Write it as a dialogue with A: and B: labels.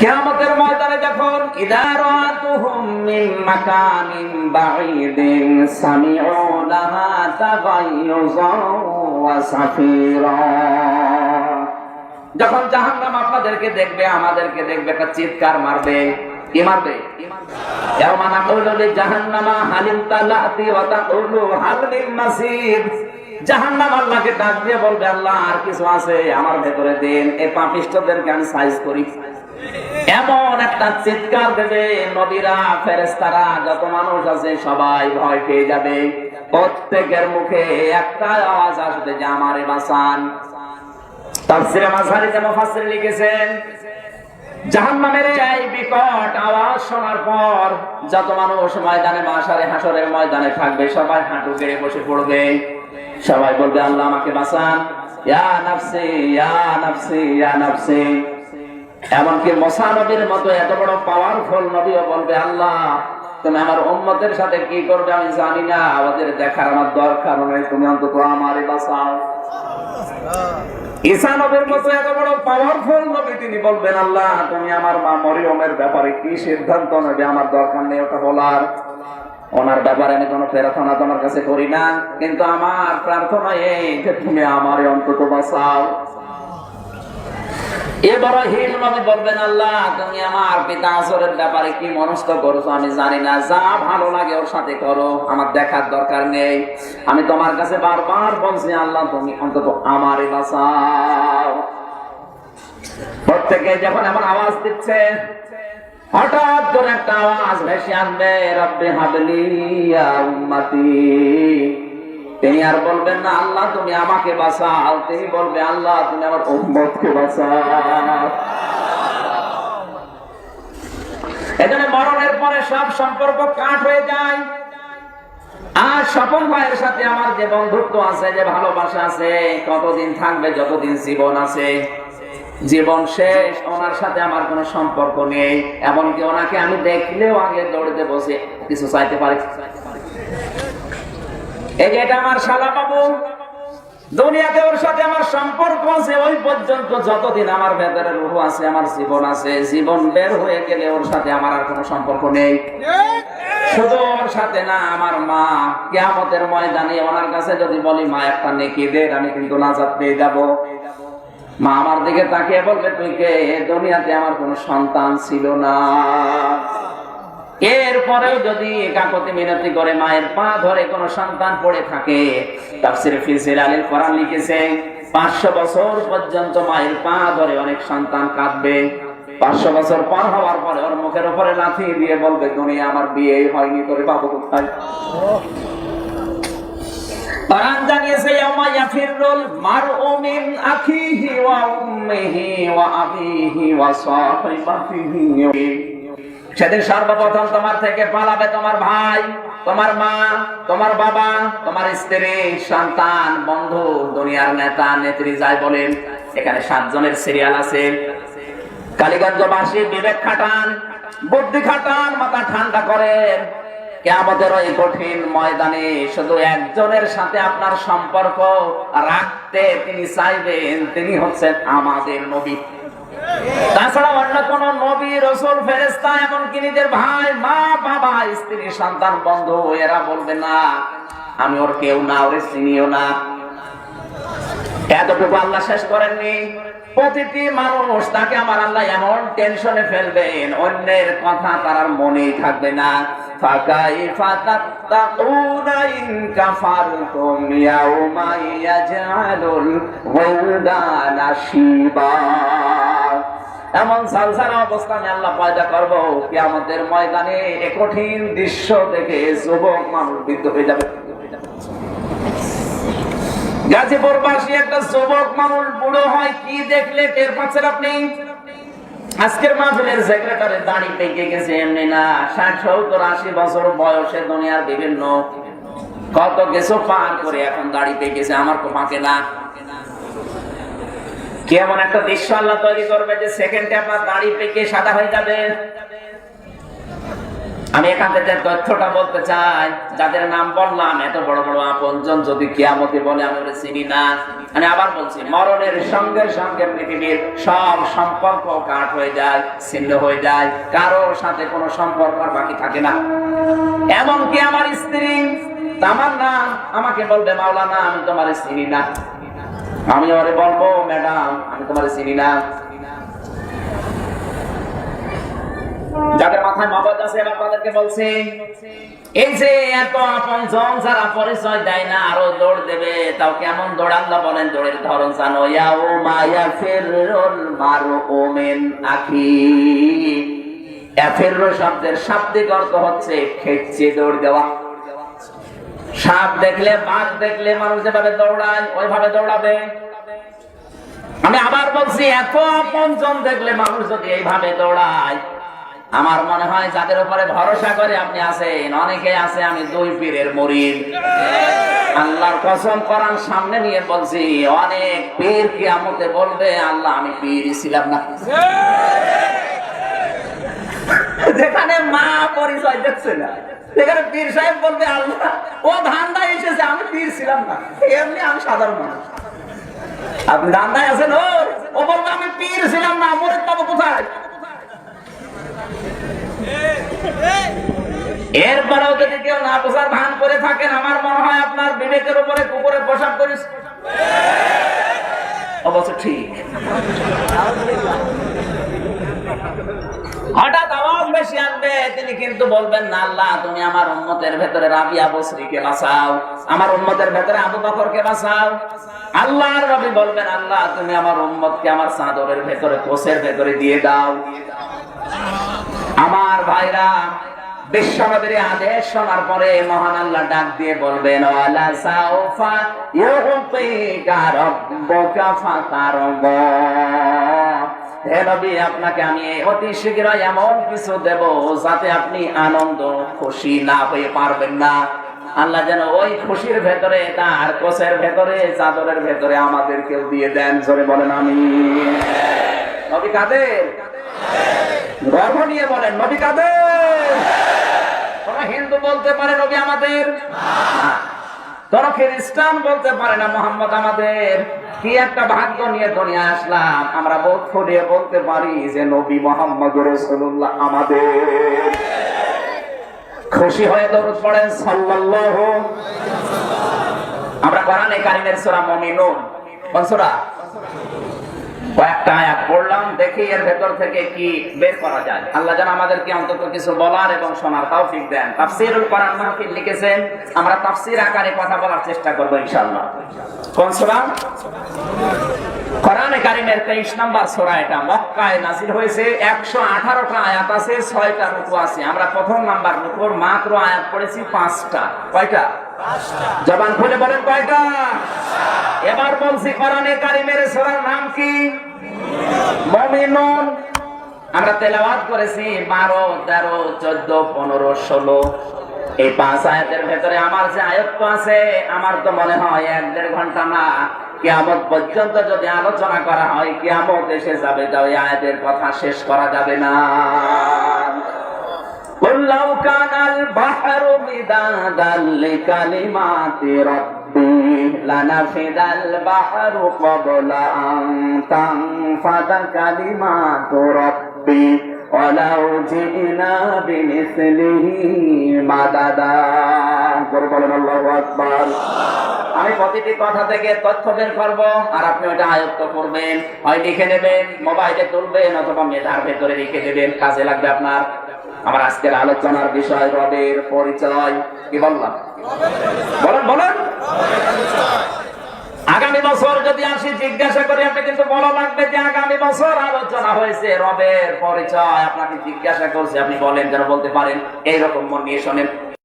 A: কিয়ামতের ময়দানে যখন ইদারাতুহুম মিন মাকানিন বাঈদিন সামিউ লাহা তাগায়্যুযান ওয়া সাফীরা, যখন জাহান্নাম আপনাদেরকে দেখবে, আমাদেরকে দেখবে, একটা চিৎকার মারবে। কি মারবে? ইয়াওমা নাকুলু লিজাহান্নামা হাল ইমতালাতি ওয়া তাকুলু হাল মিন মাসিদ। জাহান্নাম আল্লাহকে ডাক দিয়ে বলবে, আল্লাহ আর কিছু আছে আমার ভেতরে দিন, এই পাপিষ্ঠদেরকে আমি সাইজ করি। এমন একটা চিৎকার দেবে, নবীরা, ফেরেশতারা, যত মানুষ আছে সবাই ভয় পেয়ে যাবে। প্রত্যেকের মুখে একটা আওয়াজ আসবে যে আমারে বাঁচান। তাফসীরে মাযহারিতে মুফাসসির লিখেছেন, জাহান্নামের এই বিকট আওয়াজ শোনার পর যত মানুষ ময়দানে মাশারে হাসরের ময়দানে থাকবে সবাই হাঁটু গেড়ে বসে পড়বে। সবাই বলবে, আল্লাহ আমাকে বাঁচান, ইয়া নাফসি ইয়া নাফসি ইয়া নাফসি। এমনকি মুসা নবীর মতো এত বড় পাওয়ারফুল নবীও বলবে, আল্লাহ তুমি আমার উম্মতের সাথে কি করবে আমি জানি না, ওদের দেখার আমার দরকার নেই, তুমি অন্তত আমারে বাঁচাও। ঈসা নবীর মতো এত বড় পাওয়ারফুল নবী, তিনি বলবেন, আল্লাহ তুমি আমার মা মরিয়মের ব্যাপারে কি সিদ্ধান্ত নেবে আমার দরকার নেই ওটা বলার। ওনার ব্যাপারে আমি কোনো প্রার্থনা তোমার কাছে করি না, কিন্তু আমার প্রার্থনা এই যে তুমি আমারে অন্তত বাঁচাও। ইব্রাহিম নবী বলবেন, আল্লাহ তুমি আমার পিতা আসরের ব্যাপারে কি মনস্থ করেছো আমি জানি না, যা ভালো লাগে ওর সাথে করো, আমার দেখার দরকার নেই। আমি তোমার কাছে বারবার বলছি, আল্লাহ তুমি অন্তত আমারে বাঁচাও। প্রত্যেকে যখন এমন আওয়াজ দিচ্ছে, হঠাৎ করে একটা আওয়াজ ভেসে আনবে, রব্বি হাবলি ইয়া উম্মতি। তিনি আর বলবেন না আল্লাহ তুমি আমাকে বাঁচাও, তিনি বলবে, আল্লাহ তুমি আমার উম্মতকে বাঁচাও। এখানে মরণের পরে সব সম্পর্ক কাট হয়ে যায়। আর স্বপন ভাইয়ের সাথে আমার যে বন্ধুত্ব আছে, যে ভালোবাসা আছে, কতদিন থাকবে, যতদিন জীবন আছে, জীবন শেষ ওনার সাথে আমার কোনো সম্পর্ক নেই। এমনকি ওনাকে আমি দেখলেও আগে দৌড়তে বসে কিছু চাইতে পারি। এই যে এটা আমার শালা বাবু, দুনিয়াতে ওর সাথে আমার সম্পর্ক আছে ওই পর্যন্ত, যতদিন আমার ভেতরে রূহ আছে, আমার জীবন আছে। জীবন বের হয়ে গেলে ওর সাথে আমার আর কোনো সম্পর্ক নেই। শুধু ওর সাথে না, আমার মা, কিয়ামতের ময়দানে ওনার কাছে যদি বলি মা একটা নেকি দে, আমি কিন্তু নাজাত পেয়ে যাব। মা আমার দিকে তাকিয়ে বলবে, তুই কে? দুনিয়াতে আমার কোনো সন্তান ছিল না। এরপরেও যদি কাকতি মিনতি করে মায়ের পা ধরে কোন সন্তান পড়ে থাকে, তাফসীরে ফি জিলালিল কোরআন লিখেছে 500 বছর পর্যন্ত মায়ের পা ধরে অনেক সন্তান কাঁদবে। 500 বছর পার হওয়ার পরে ওর মুখের উপরে লাথি দিয়ে বলবে, দুনিয়া আমার বিয়ে হয়নি, তোরে বাবা কোথায়? কোরআন জানিয়েছে, ইয়াউমা ইয়াফিরুল মারউ মিন আখিহি ওয়া উম্মিহি ওয়া আবিহি ওয়া সাহিবাতিহি। সেদিন সর্বপ্রথম তোমার থেকে পালাবে তোমার ভাই, তোমার মা, তোমার বাবা, তোমার স্ত্রী, সন্তান, বন্ধু, দুনিয়ার নেতা নেত্রী যাই বলেন। এখানে 7 জনের সিরিয়াল আছে। কালীগঞ্জবাসী বিবেক খাটান, বুদ্ধি খাটান, মাথা ঠান্ডা করেন। কিয়ামতের ওই কঠিন ময়দানে শুধু একজনের সাথে আপনার সম্পর্ক রাখতে তিনি চাইবেন, তিনি হচ্ছেন আমাদের নবী। তাছাড়া অন্য কোন নবী, রাসূল, ফেরেশতা, এমনকি নিজের ভাই, মা, বাবা, স্ত্রী, সন্তান, বন্ধু, এরা বলবে না আমি ওর কেউ না, ওরে চিনিও না। এতটুকু আল্লাহ শেষ করেননি। প্রতিটি মানুষ তাকে আমার আল্লাহ এমন টেনশনে ফেলবেন, অন্যের কথা তার আর মনেই থাকবে না। ফাকাইফা তাত্তাকুনা ইন কাফারতুম ইয়াউমা ইয়াজআলুল ওয়ালদানা শিবা। এমন সালসালা অবস্থা আমি আল্লাহ পয়দা করব, কিয়ামতের ময়দানে এই কঠিন দৃশ্য দেখে যুবক মানুষ বিদ্ধ হয়ে যাবে। গাজীপুরবাসী একটা যুবক মানুষ বুড়ো হয়, কি দেখলে টের পাচ্ছেন আপনি? আজকের মাহফিলের সেক্রেটারি দাড়ি পেকে গেছে, এমনি না, 60, 70, 80 বছর বয়সে দুনিয়ার বিভিন্ন কত কিছু পার করে এখন দাড়ি পেকে গেছে, আমার তো পাকে না। কেমন একটা দৃশ্য আল্লাহ তৈরি করবে যে সেকেন্ডে আপনার দাড়ি পেকে সাদা হয়ে যাবে। আমি এখান থেকে তথ্যটা বলতে চাই, যাদের নাম বললাম এত বড় বড় আপনজন যদি কিয়ামতে বলে আমি ওরে চিনি না, আমি আবার বলছি মরণের সঙ্গে সঙ্গে পৃথিবীর সব সম্পর্ক কাট হয়ে যায়, ছিন্ন হয়ে যায়, কারোর সাথে কোনো সম্পর্ক আর বাকি থাকে না। এমনকি আমার স্ত্রী তামান্না আমাকে বলবে মাওলানা আমি তোমার চিনি না, আমি ওরে বলবো ম্যাডাম আমি তোমার চিনি না। যাদের মাথায় মগজ আছে এবার তাদেরকে বলছি, এই যে এত আপনজন যারা পরিচয় দেয় না আরো দৌড় দেবে, তাও কেমন দৌড় আল্লাহ বলেন দৌড়ের ধরন জানো? ইয়াউমা ইয়াফিরুল মারউ মিন আখি। ইয়াফিরু শব্দের শাব্দিক অর্থ হচ্ছে খেচে দৌড় দেওয়া। সাপ দেখলে বাঘ দেখলে মানুষ যেভাবে দৌড়ায় ওইভাবে দৌড়াবে। আমি আবার বলছি এত আপনজন দেখলে মানুষ যদি এইভাবে দৌড়ায়, আমার মনে হয় যাদের উপরে ভরসা করে আপনি আছেন অনেকে আছে আমি দুই পীরের মুরিদ। আল্লাহর কসম কোরআন সামনে নিয়ে বলছি অনেক পীর কিয়ামতে বলবে আল্লাহ আমি পীরই ছিলাম না। যেখানে মা পরিচয় দিচ্ছে না সেখানে পীর সাহেব বলবে আল্লাহ ও ধান্দায় এসেছে আমি পীর ছিলাম না, এমনি আমি সাধারণ মানুষ। আপনি ধান্দায় আছেন ও বলবে আমি পীর ছিলাম না, মুরিদ পাবো কোথায়? এরপরেও যদি কেউ না বোঝার ভান করে থাকেন আমার মনে হয় আপনার বিবেকের উপরে কুকুরের প্রসাব করিস। অবশ্য ঠিক। হঠাৎ আওয়াজ বেশি আনবে তিনি কিন্তু বলবেন না আল্লাহ তুমি আমার উম্মতের ভেতরে রাবিয়া বসরিকে বাঁচাও, আমার উম্মতের ভেতরে আবু বকরকে বাঁচাও। আল্লাহর নবী বলবেন আল্লাহ তুমি আমার উম্মতকে আমার চাদরের ভেতরে কোষের ভেতরে দিয়ে দাও। আমার ভাইরা বিশ্বনবীর আদেশ শোনার পরে মহান আল্লাহ ডাক দিয়ে বলবেন ওয়ালা সাউফা ইউতিকা রাব্বুকা ফাতারদা। হে নবী আপনাকে আমি অতি শীঘ্রই এমন কিছু দেব যাতে আপনি আনন্দ খুশি না হয়ে পারবেন না। আল্লাহ যেন ওই খুশির ভেতরে তার কোষের ভেতরে চাদরের ভেতরে আমাদেরকেও দিয়ে দেন। জোরে বলেন আমিন। নবী কাদের? গর্ব নিয়ে বলেন নবী কাদের? কোন হিন্দু বলতে পারে নবী আমাদের? কোন খ্রিস্টান বলতে পারে না মোহাম্মদ আমাদের? কি একটা ভাগ্য নিয়ে দুনিয়া আসলাম আমরা বুক ফুলিয়ে বলতে পারি যে নবী মোহাম্মদ রাসূলুল্লাহ আমাদের। খুশি হয়ে দরুদ পড়েন সাল্লাল্লাহু। আমরা কোরআনে কারীমের সূরা মুমিনুন কোন সূরা কয়েকটা আয়াত পড়লাম, দেখি এর ভেতর থেকে কি বের করা যায়। আল্লাহ যেন আমাদেরকে অন্তত কিছু বলার এবং শোনার তৌফিক দেন। তাফসীরুল কোরআন মাহফিল লিখেছেন, আমরা তাফসীর আকারে কথা বলার চেষ্টা করব ইনশাআল্লাহ। কোন সূরা? কোরআনে কারীমের 23 নম্বর সূরা। এটা মক্কায় নাযিল হয়েছে। 118টা আয়াত আছে, 6টা রুকু আছে। আমরা প্রথম নাম্বার রুকুর মাত্র আয়াত পড়েছি 5টা। কয়টা? 5টা। জবান খুলে বলেন কয়টা? এবার বলছি কোরআনে কারীমের সূরার নাম কি? মুমিনুন। আমরা তেলাওয়াত করেছি 12, 13, 14, 15, 16। এই 5 আয়াতের ভেতরে আমার যে আয়াত আছে আমার তো মনে হয় 1-1.5 ঘন্টা না, কিয়ামত পর্যন্ত যদি আলোচনা করা হয় কিয়ামত এসে যাবে, তাও এই আয়াতের কথা শেষ করা যাবে না। قُلْ لَوْ كَانَ الْبَحْرُ مِدَادًا لِكَلِمَاتِ رَبِّي لَنَفِدَ الْبَحْرُ قَبْلَ أَن تَنفَدَ كَلِمَاتُ رَبِّي وَلَوْ جِئْنَا بِمِثْلِهِ مَدَدًا। বলেন আল্লাহু আকবার। আমি প্রতিটি কথা থেকে তথ্য বের করব আর আপনি ওটা আয়ত্ত করবেন, হয় লিখে নেবেন, মোবাইলে তুলবেন অথবা মেধার ভেতরে লিখে দেবেন, কাজে লাগবে আপনার। আমার আজকের আলোচনার বিষয় রবের পরিচয়। কি বললাম? বলেন বলেন। আগামী বছর যদি আসি জিজ্ঞাসা করি আপনি কিন্তু বলা লাগবে যে আগামী বছর আলোচনা হয়েছে রবের পরিচয়। আপনাকে জিজ্ঞাসা করছে আপনি বলেন, যেন বলতে পারেন এইরকম মন নিয়ে শোনেন।